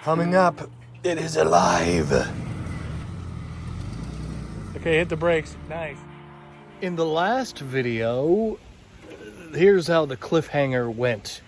Coming up, it is alive. Okay, hit the brakes. Nice. In the last video, here's how the cliffhanger went.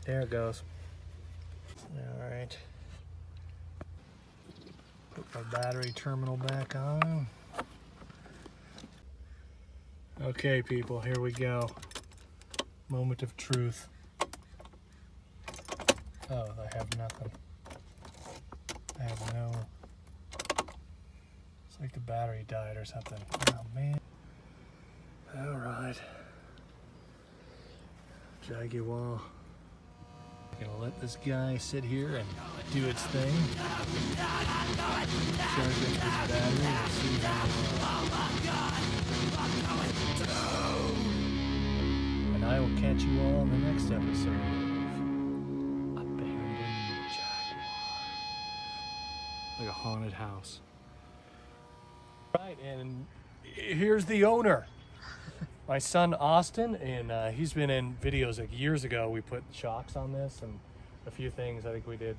There it goes. All right. Put my battery terminal back on. Okay, people, here we go. Moment of truth. Oh, I have nothing. I have no... It's like the battery died or something. Oh, man. All right. Jaguar. Gonna let this guy sit here and do its thing. Charge up his battery and see how. And I will catch you all in the next episode of Abandoned Jaguar. Like a haunted house. Right, and here's the owner. My son Austin, and he's been in videos like years ago. We put shocks on this and a few things. I think we did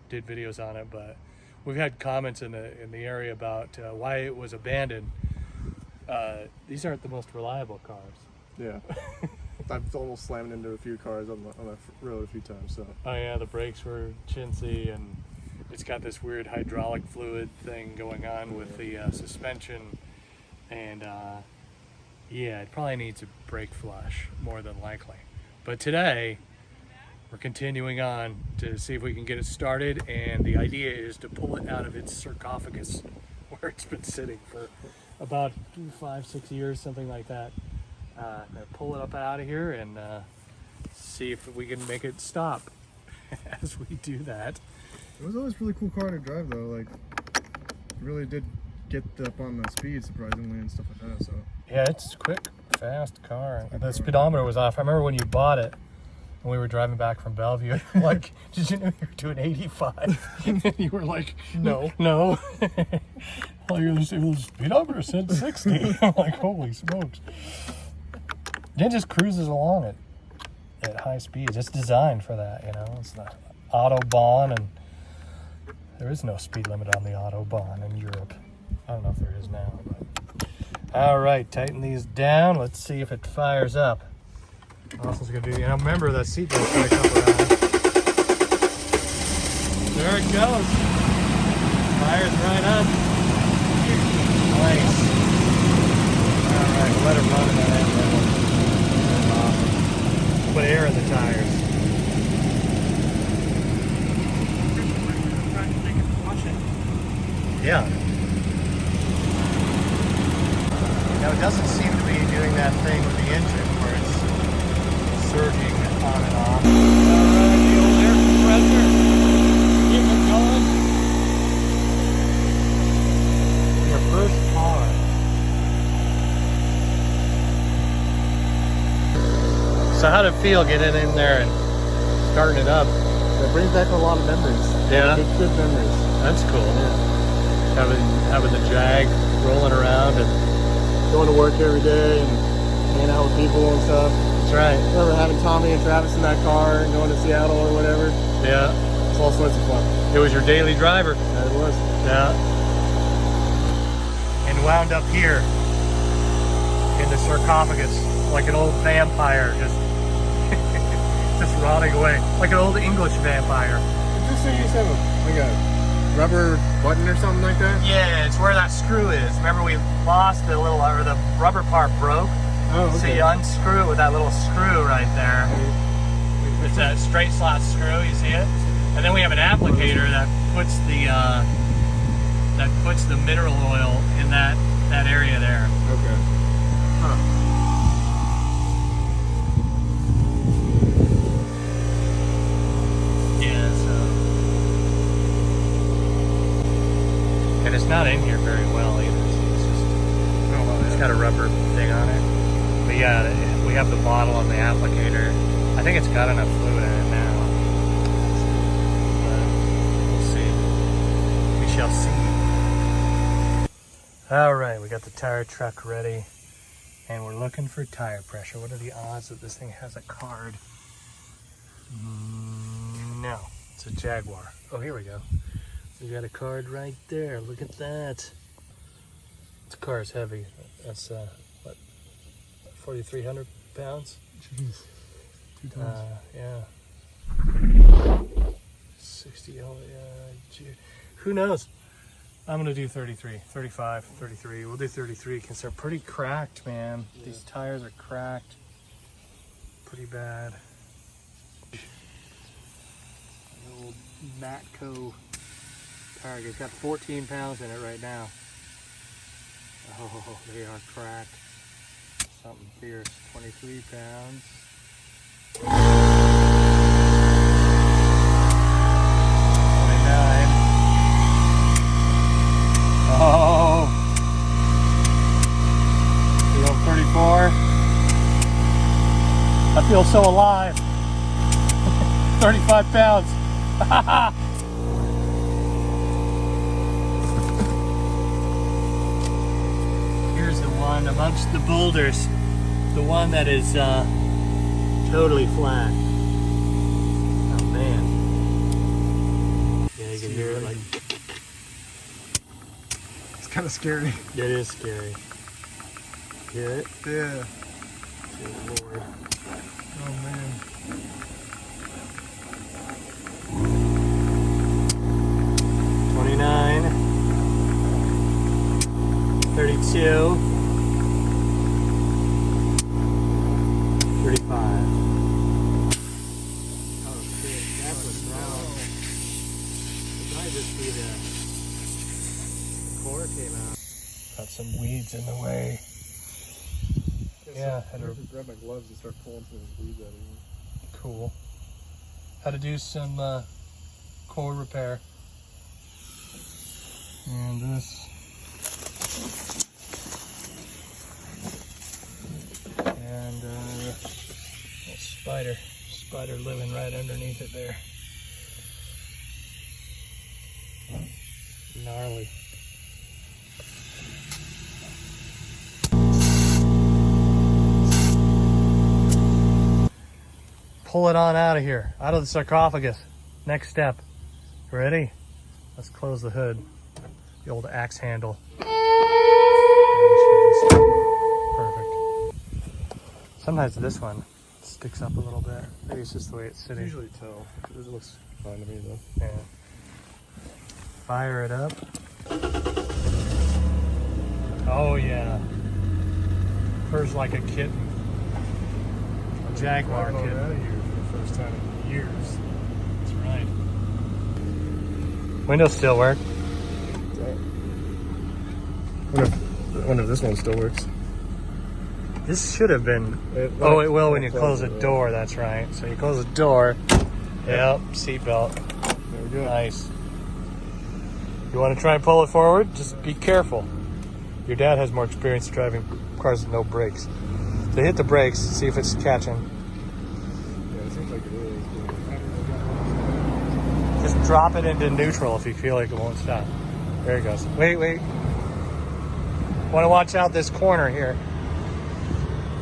videos on it, but we've had comments in the area about why it was abandoned. These aren't the most reliable cars. Yeah, I've almost slammed into a few cars on the road a few times. So. Oh yeah, the brakes were chintzy, and it's got this weird hydraulic fluid thing going on with the suspension, and. Yeah, it probably needs a brake flush, more than likely. But today, we're continuing on to see if we can get it started, and the idea is to pull it out of its sarcophagus, where it's been sitting for about 5-6 years, something like that. Pull it up out of here and see if we can make it stop as we do that. It was always a really cool car to drive, though. Like, it really did get up on the speed, surprisingly, and stuff like that, so... Yeah, it's a quick, fast car. The speedometer was off. I remember when you bought it, when we were driving back from Bellevue, like, did you know you were doing 85? And you were like, no. Well, the speedometer said 60. I'm like, holy smokes. It just cruises along at high speeds. It's designed for that, you know. It's the Autobahn, and there is no speed limit on the Autobahn in Europe. I don't know if there is now, but... All right, tighten these down. Let's see if it fires up. Austin's gonna do. And remember that seatbelt's gonna come around. There it goes. Fires right up. Nice. All right, we'll let it run in that engine. Put air in the tires. Yeah. Now it doesn't seem to be doing that thing with the engine where it's surging on and off. Alright, the old air compressor. Keep it going. Your first car. So how'd it feel getting in there and starting it up? It brings back a lot of memories. Yeah? Good memories. That's cool. Yeah. Having the Jag rolling around and going to work every day and hanging out with people and stuff. That's right. I remember having Tommy and Travis in that car and going to Seattle or whatever. Yeah. It's all sorts of fun. It was your daily driver. Yeah, it was. Yeah. And wound up here in the sarcophagus like an old vampire, just just rotting away. Like an old English vampire. Did you say you used to have like a rubber button or something like that? Yeah, it's where that screw is. Remember we lost the little, or the rubber part broke. Oh, okay. So you unscrew it with that little screw right there. It's a straight slot screw, you see it? And then we have an applicator that puts the mineral oil in that area there. Okay. Huh. Yeah, so not in here very well either. It's got a rubber thing on it. But yeah, we have the bottle on the applicator. I think it's got enough fluid in it now. But we'll see. We shall see. All right, we got the tire truck ready. And we're looking for tire pressure. What are the odds that this thing has a card? No, it's a Jaguar. Oh, here we go. We got a card right there. Look at that. This car is heavy. That's what, 4,300 pounds? Jeez. 2 tons. Yeah. 60. Oh, yeah. Gee. Who knows? I'm gonna do 33, 35, 33. We'll do 33 because they're pretty cracked, man. Yeah. These tires are cracked pretty bad. An old Matco tire. It's got 14 pounds in it right now. Oh, they are cracked. Something fierce. 23 pounds. 29. Oh, we go 34. I feel so alive. 35 pounds. Here's the one amongst the boulders. The one that is totally flat. Oh man. Yeah, you can hear it like. Kind of scary. It is scary. Hear it? Yeah. Good Lord. Oh man. $29, $32, $35. Oh shit, that was wrong. It might just be the core came out. Got some weeds in the way. Yeah, I have to grab my gloves and start pulling some of these weeds out of here. Cool. Had to do some core repair. And this. And a spider living right underneath it there. Gnarly. Pull it on out of here, out of the sarcophagus. Next step. Ready? Let's close the hood. The old axe handle. Perfect. Sometimes this one sticks up a little bit. Maybe it's just the way it's sitting. Usually tell. It looks fine to me though. Yeah. Fire it up. Oh yeah. Purrs like a kitten. A Jaguar kitten. Out of here for the first time in years. That's right. Windows still work. I wonder if this one still works. This should have been. Oh, it will when you close the door. That's right. So you close the door. Yep. Seatbelt. There we go. Nice. You want to try and pull it forward? Just be careful. Your dad has more experience driving cars with no brakes. So hit the brakes. See if it's catching. Yeah, it seems like it is. Just drop it into neutral if you feel like it won't stop. There it goes. Wait. Want to watch out this corner here.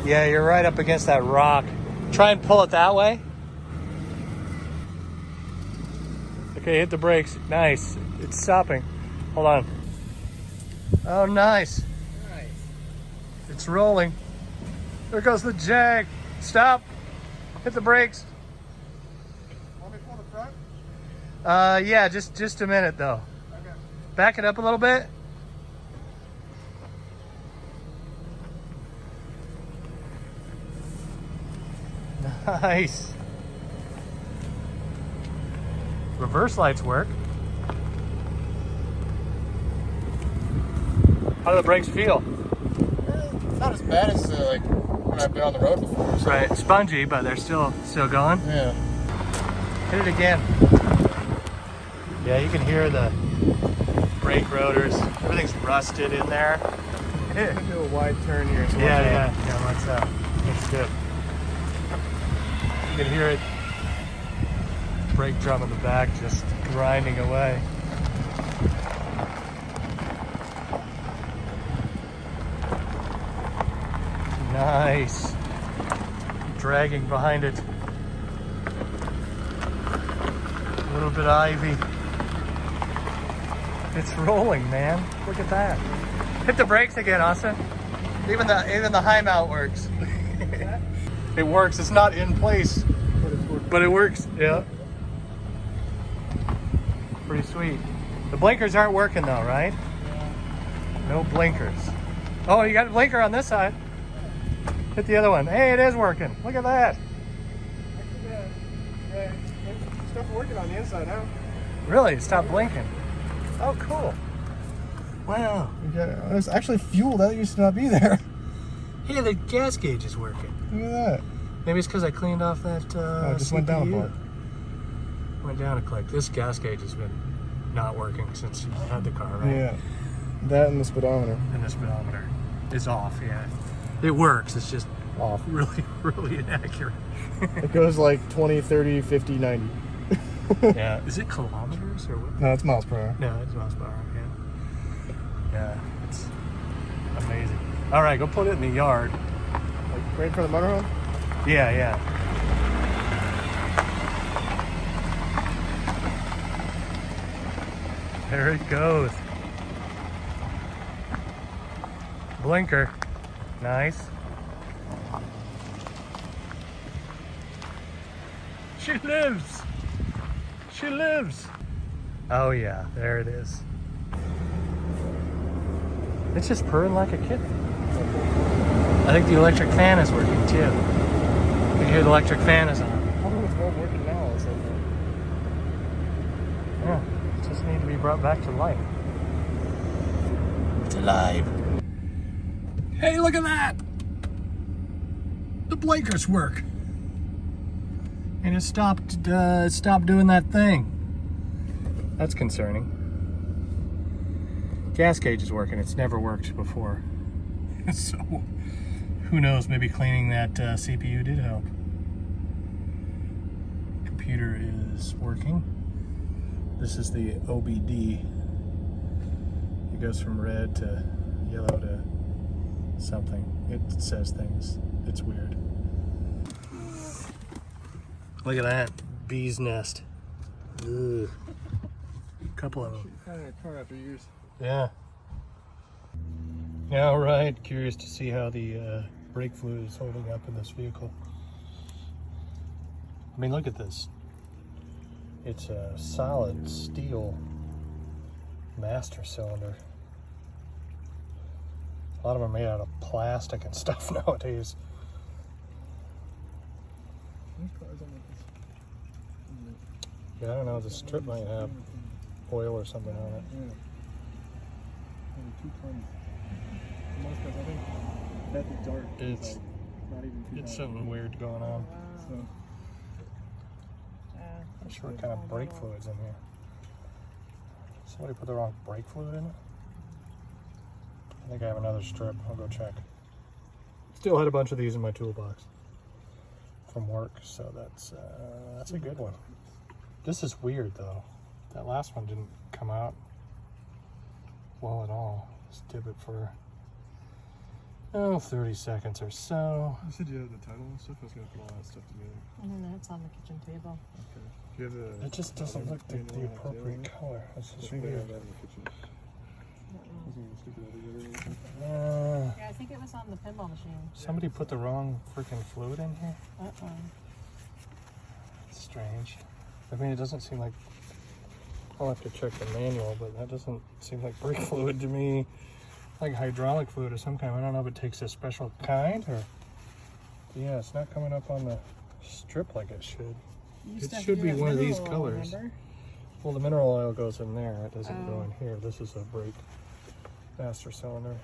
Yeah, you're right up against that rock. Try and pull it that way. Okay, hit the brakes. Nice. It's stopping. Hold on. Oh, nice. It's rolling. There goes the Jag. Stop. Hit the brakes. Want me to pull the front? Yeah, just a minute though. Okay. Back it up a little bit. Nice. Reverse lights work. How do the brakes feel? Not as bad as like when I've been on the road before. So. Right, spongy, but they're still going. Yeah. Hit it again. Yeah, you can hear the brake rotors. Everything's rusted in there. I'm gonna do a wide turn here. So Yeah, let's it's good. You can hear it. Brake drum in the back just grinding away. Nice. Dragging behind it. A little bit of ivy. It's rolling, man. Look at that. Hit the brakes again, Austin. Even the high mount works. It works. It's not in place, but it works. Yeah. Pretty sweet. The blinkers aren't working though, right? No blinkers. Oh, you got a blinker on this side. Hit the other one. Hey, it is working. Look at that. Stuff working on the inside now. Really? It stopped blinking. Oh, cool. Wow. There's actually fuel that used to not be there. Hey, the gas gauge is working. Look at that. Maybe it's because I cleaned off that It just CPU. went down a part. Went down a click. This gas gauge has been not working since you had the car, right? Yeah. That and the speedometer. And the speedometer is off, yeah. It works, it's just Off. really, really inaccurate. It goes like 20, 30, 50, 90. Yeah. Is it kilometers or what? No, it's miles per hour. No, it's miles per hour, yeah. Yeah, it's amazing. All right, go put it in the yard. Like right in front of the motorhome? Yeah, yeah. There it goes. Blinker. Nice. She lives. She lives. Oh yeah, there it is. It's just purring like a kitten. I think the electric fan is working too. You hear the electric fan is on. I don't know if it's working now. So Yeah, it just need to be brought back to life. It's alive. Hey, look at that! The blinkers work. And it stopped doing that thing. That's concerning. Gas gauge is working. It's never worked before. So, who knows? Maybe cleaning that CPU did help. Computer is working. This is the OBD. It goes from red to yellow to something. It says things. It's weird. Look at that. Bee's nest. Ugh. Couple of them. kind of a car after years. Yeah. Yeah, all right. Curious to see how the brake fluid is holding up in this vehicle. I mean, look at this. It's a solid steel master cylinder. A lot of them are made out of plastic and stuff nowadays. Yeah, I don't know. The strip might have oil or something on it. Yeah. Only 2 tons. Most guys, I think that dark. It's like not even 2 It's tons. something weird going on. So, Not sure what kind of brake fluid's in here. Somebody put the wrong brake fluid in it? I think I have another strip. I'll go check. Still had a bunch of these in my toolbox from work, so that's a good one. This is weird though. That last one didn't come out well at all. Let's dip it for 30 seconds or so. you said you had the title and stuff. I was gonna put all that stuff together. And that's on the kitchen table. Okay. Do you have It just doesn't look the appropriate color. It's I just think they weird. have that in the kitchen. I was gonna stick it all together or anything. Yeah, I think it was on the pinball machine. Somebody put the wrong freaking fluid in here? It's strange. I mean, it doesn't seem like... I'll have to check the manual, but that doesn't seem like brake fluid to me. Like hydraulic fluid of some kind. I don't know if it takes a special kind or... Yeah, it's not coming up on the strip like it should. It should be one of these colors. Well, the mineral oil goes in there. It doesn't go in here. This is a brake master cylinder.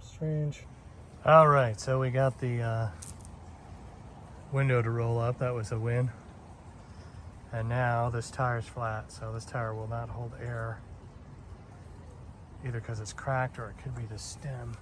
Strange. All right, so we got the window to roll up. That was a win. And now this tire's flat, so this tire will not hold air. Either because it's cracked or it could be the stem.